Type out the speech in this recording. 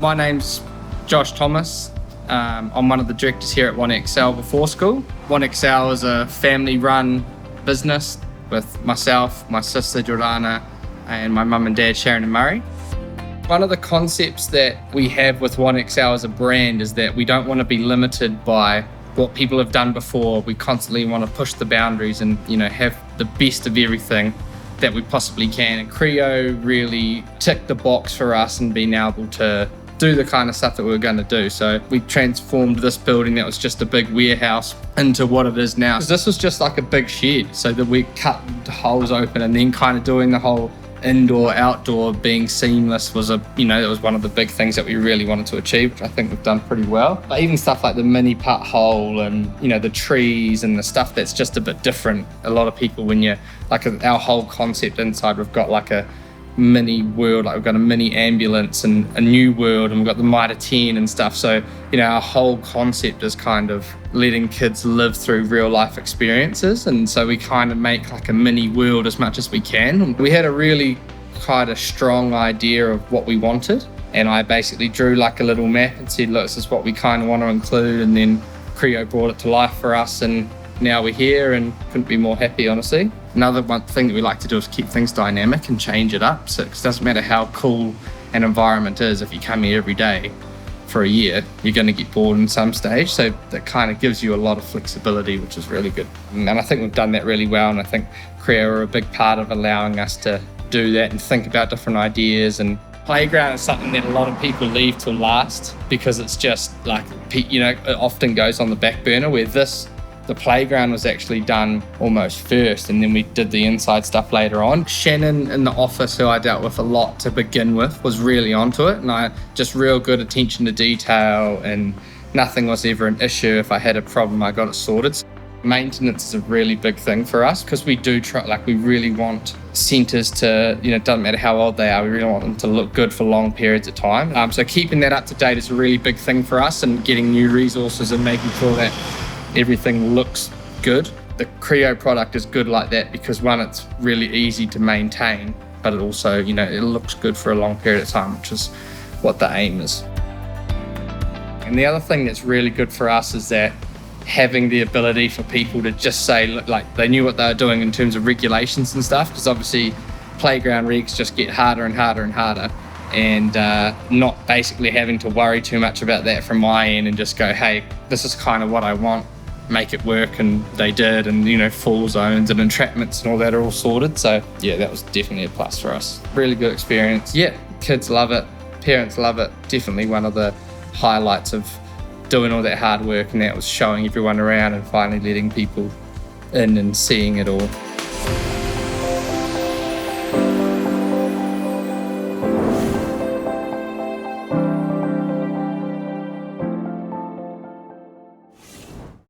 My name's Josh Thomas. I'm one of the directors here at WanaExcel B4 School. WanaExcel is a family-run business with myself, my sister Jordana, and my mum and dad Sharon and Murray. One of the concepts that we have with WanaExcel as a brand is that we don't want to be limited by what people have done before. We constantly want to push the boundaries and have the best of everything that we possibly can. And Creo really ticked the box for us and being able to do the kind of stuff that we were going to do. So we transformed this building that was just a big warehouse into what it is now. This was just like a big shed, so that we cut the holes open, and then kind of doing the whole indoor outdoor being seamless was it was one of the big things that we really wanted to achieve, which I think we've done pretty well. But even stuff like the mini putt hole and the trees and the stuff that's just a bit different. A lot of people, when you our whole concept inside, we've got like a mini world, like we've got a mini ambulance and a new world, and we've got the Mitre 10 and stuff. So our whole concept is kind of letting kids live through real life experiences, and so we kind of make like a mini world as much as we can. We had a really kind of strong idea of what we wanted, and I basically drew like a little map and said, look, this is what we kind of want to include, and then Creo brought it to life for us, and now we're here and couldn't be more happy, honestly. Another one thing that we like to do is keep things dynamic and change it up. So it doesn't matter how cool an environment is, if you come here every day for a year, you're going to get bored in some stage. So that kind of gives you a lot of flexibility, which is really good. And I think we've done that really well. And I think Creo are a big part of allowing us to do that and think about different ideas. And playground is something that a lot of people leave till last, because it's just like, it often goes on the back burner, where the playground was actually done almost first, and then we did the inside stuff later on. Shannon in the office, who I dealt with a lot to begin with, was really onto it, and I just real good attention to detail, and nothing was ever an issue. If I had a problem, I got it sorted. Maintenance is a really big thing for us, because we do try, we really want centres to, doesn't matter how old they are, we really want them to look good for long periods of time. So keeping that up to date is a really big thing for us, and getting new resources and making sure that everything looks good. The Creo product is good like that because, one, it's really easy to maintain, but it also, it looks good for a long period of time, which is what the aim is. And the other thing that's really good for us is that having the ability for people to just say, look, like they knew what they were doing in terms of regulations and stuff, because obviously playground regs just get harder and harder and harder. And not basically having to worry too much about that from my end, and just go, hey, this is kind of what I want, make it work. And they did, and fall zones and entrapments and all that are all sorted. So yeah, that was definitely a plus for us. Really good experience. Yeah, kids love it, parents love it. Definitely one of the highlights of doing all that hard work, and that was showing everyone around and finally letting people in and seeing it all.